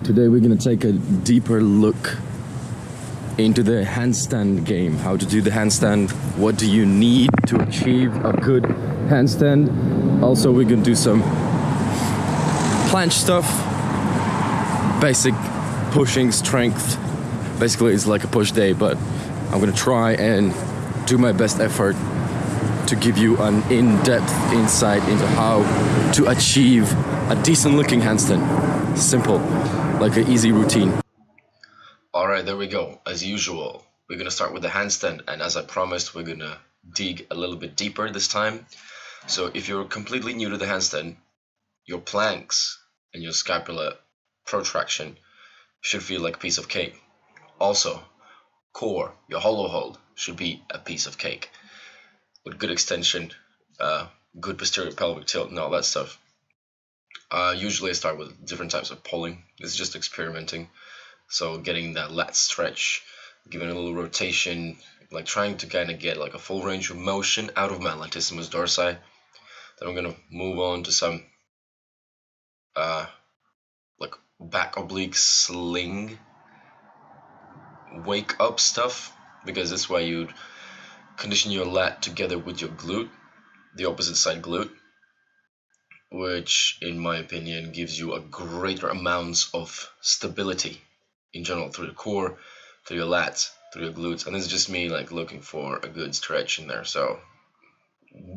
Today we're gonna take a deeper look into the handstand game. How to do the handstand, what do you need to achieve a good handstand. Also we're gonna do some planche stuff, basic pushing strength. Basically it's like a push day, but I'm gonna try and do my best effort to give you an in-depth insight into how to achieve a decent looking handstand. Simple, like an easy routine. Alright, there we go. As usual, we're gonna start with the handstand, and as I promised, we're gonna dig a little bit deeper this time. So if you're completely new to the handstand, your planks and your scapula protraction should feel like a piece of cake. Also, core, your hollow hold, should be a piece of cake with good extension, good posterior pelvic tilt, and all that stuff. Usually I start with different types of pulling. This is just experimenting. So getting that lat stretch, giving a little rotation, like trying to kind of get like a full range of motion out of my latissimus dorsi. Then I'm gonna move on to some like back oblique sling wake up stuff, because this way you'd condition your lat together with your glute, the opposite side glute, which in my opinion gives you a greater amounts of stability in general through the core, through your lats, through your glutes. And this is just me like looking for a good stretch in there, so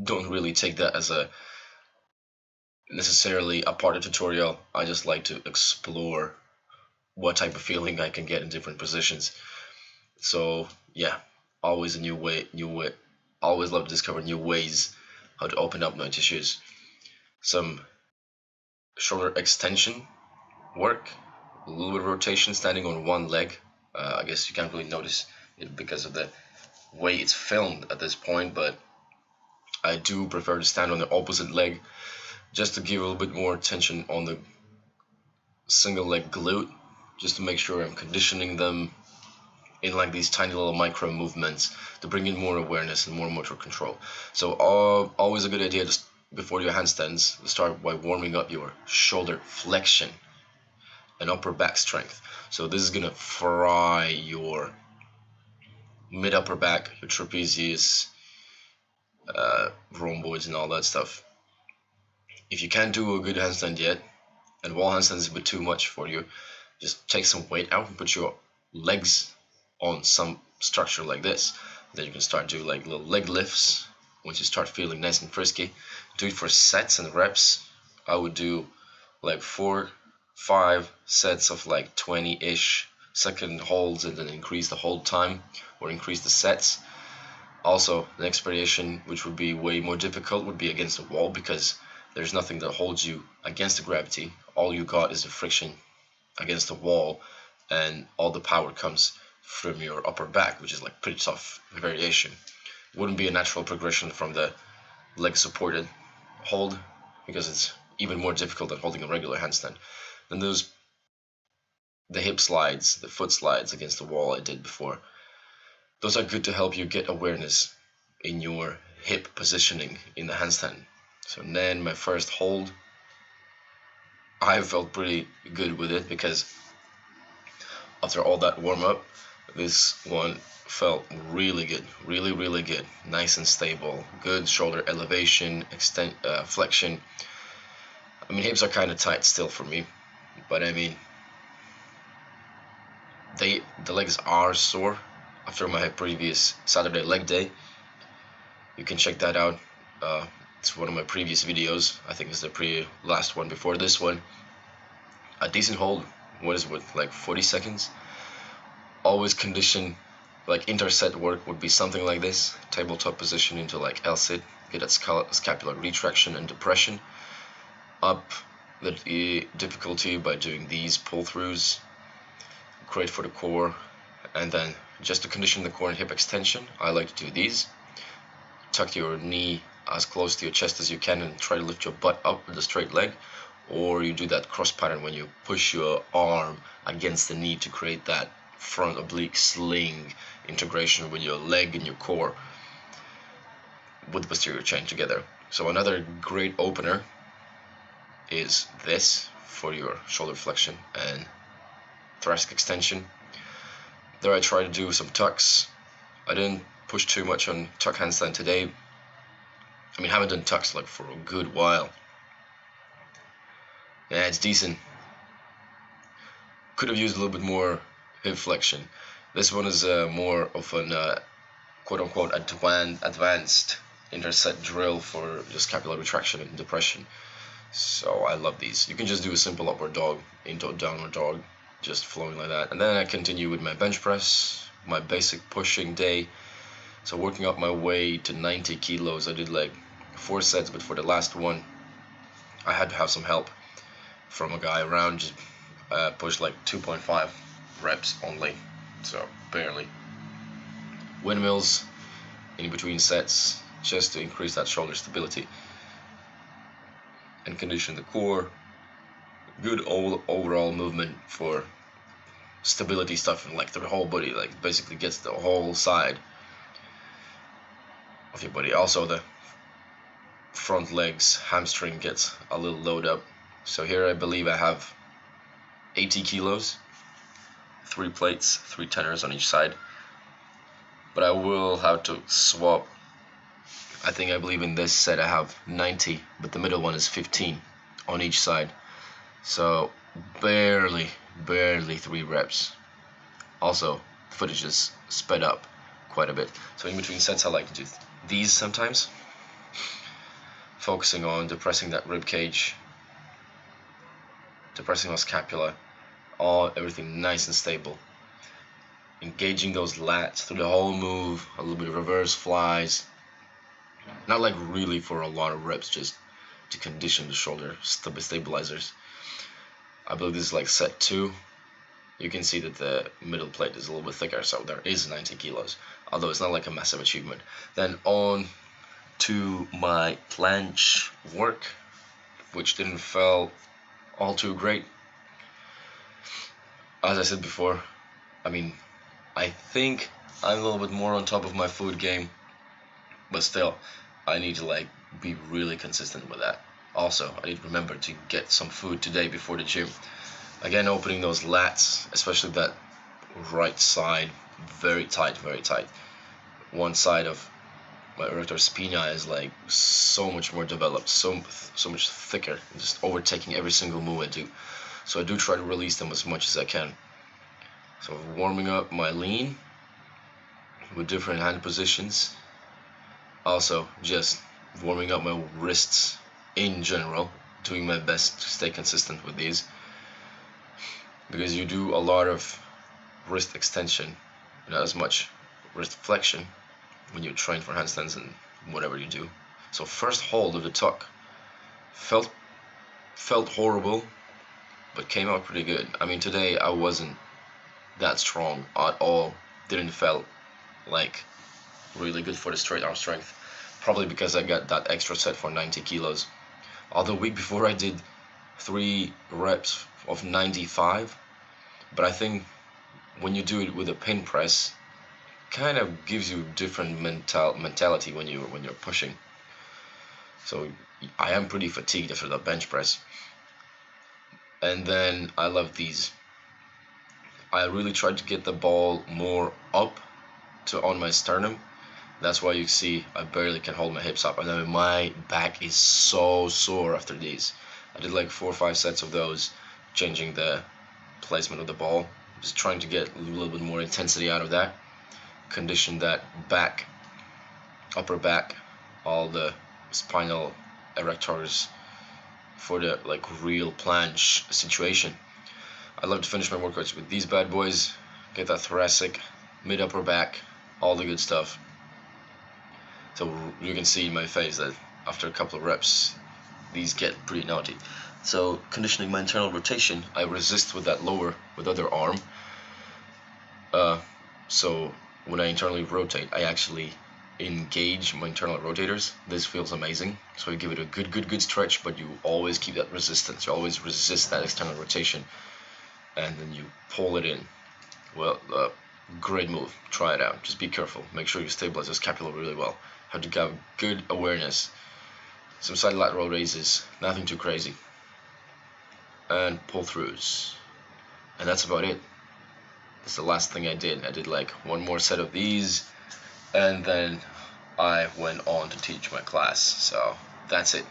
don't really take that as a necessarily a part of tutorial. I just like to explore what type of feeling I can get in different positions. So yeah, always a new way, always love to discover new ways how to open up my tissues. Some shoulder extension work, a little bit of rotation standing on one leg. I guess you can't really notice it because of the way it's filmed at this point, but I do prefer to stand on the opposite leg just to give a little bit more tension on the single leg glute, just to make sure I'm conditioning them in like these tiny little micro movements to bring in more awareness and more motor control. So always a good idea to, before your handstands, to start by warming up your shoulder flexion and upper back strength. So this is gonna fry your mid upper back, your trapezius, rhomboids and all that stuff. If you can't do a good handstand yet, and wall handstand is a bit too much for you, just take some weight out and put your legs on some structure like this. Then you can start doing like little leg lifts. Once you start feeling nice and frisky, do it for sets and reps. I would do like 4-5 sets of like 20-ish second holds, and then increase the hold time or increase the sets. Also, the next variation, which would be way more difficult, would be against the wall, because there's nothing that holds you against the gravity. All you got is the friction against the wall, and all the power comes from your upper back, which is like pretty tough variation. Wouldn't be a natural progression from the leg supported hold, because it's even more difficult than holding a regular handstand. Then there's the hip slides, the foot slides against the wall I did before. Those are good to help you get awareness in your hip positioning in the handstand. So then my first hold, I felt pretty good with it, because after all that warm up, this one felt really good, really good, nice and stable, good shoulder elevation, flexion. I mean, hips are kind of tight still for me, but I mean, the legs are sore after my previous Saturday leg day. You can check that out. It's one of my previous videos. I think it's the last one before this one. A decent hold, what is it, like 40 seconds? Always condition, like interset work would be something like this. Tabletop position into like L-sit, get that scapular retraction and depression. Up the difficulty by doing these pull-throughs. Great for the core. And then just to condition the core and hip extension, I like to do these. Tuck your knee as close to your chest as you can and try to lift your butt up with a straight leg. Or you do that cross pattern when you push your arm against the knee to create that front oblique sling integration with your leg and your core with the posterior chain together. So another great opener is this for your shoulder flexion and thoracic extension. There I try to do some tucks. I didn't push too much on tuck handstand today. I mean, I haven't done tucks like for a good while. Yeah, it's decent. Could have used a little bit more hip flexion. This one is more of an quote-unquote advanced interset drill for just scapular retraction and depression. So I love these. You can just do a simple upward dog into a downward dog, just flowing like that. And then I continue with my bench press, my basic pushing day. So working up my way to 90 kilos. I did like 4 sets, but for the last one, I had to have some help from a guy around. Just pushed like 2.5 reps only, so barely. Windmills in between sets, just to increase that shoulder stability and condition the core. Good overall movement for stability stuff and like the whole body, like basically gets the whole side of your body. Also the front legs, hamstring gets a little load up. So here I believe I have 80 kilos, 3 plates, 3 tenors on each side. But I will have to swap. I believe in this set I have 90, but the middle one is 15 on each side. So barely 3 reps. Also, the footage is sped up quite a bit. So in between sets I like to do these sometimes, focusing on depressing that rib cage, depressing my scapula, everything nice and stable. Engaging those lats through the whole move, a little bit of reverse flies. Not like really for a lot of reps, just to condition the shoulder stabilizers. I believe this is like set 2. You can see that the middle plate is a little bit thicker, so there is 90 kilos, although it's not like a massive achievement. Then on to my planche work, which didn't feel all too great. As I said before, I mean, I think I'm a little bit more on top of my food game, but still, I need to like be really consistent with that. Also, I need to remember to get some food today before the gym. Again, opening those lats, especially that right side, very tight, very tight. One side of my erector spina is like so much more developed, so much thicker, just overtaking every single move I do. So I do try to release them as much as I can. So warming up my lean with different hand positions. Also just warming up my wrists in general, doing my best to stay consistent with these, because you do a lot of wrist extension, not as much wrist flexion when you train for handstands and whatever you do. So first hold of the tuck felt horrible, but came out pretty good. I mean, today I wasn't that strong at all. Didn't felt like really good for the straight arm strength, probably because I got that extra set for 90 kilos. Although week before I did 3 reps of 95, but I think when you do it with a pin press, kind of gives you different mentality when you're pushing. So I am pretty fatigued after the bench press. And then I love these. I really tried to get the ball more up to on my sternum. That's why you see I barely can hold my hips up, and then my back is so sore after these. I did like 4 or 5 sets of those, changing the placement of the ball, just trying to get a little bit more intensity out of that, condition that back, upper back, all the spinal erectors for the like real planche situation. I love to finish my workouts with these bad boys, get that thoracic, mid upper back, all the good stuff. So you can see in my face that after a couple of reps, these get pretty naughty. So conditioning my internal rotation, I resist with that lower, with other arm. So when I internally rotate, I actually engage my internal rotators. This feels amazing. So you give it a good stretch, but you always keep that resistance. You always resist that external rotation, and then you pull it in. Well, great move. Try it out. Just be careful. Make sure you stabilize the scapula really well. Have to have good awareness. Some side lateral raises, nothing too crazy, and pull throughs, and that's about it. That's the last thing I did. I did like one more set of these, and then I went on to teach my class. So that's it.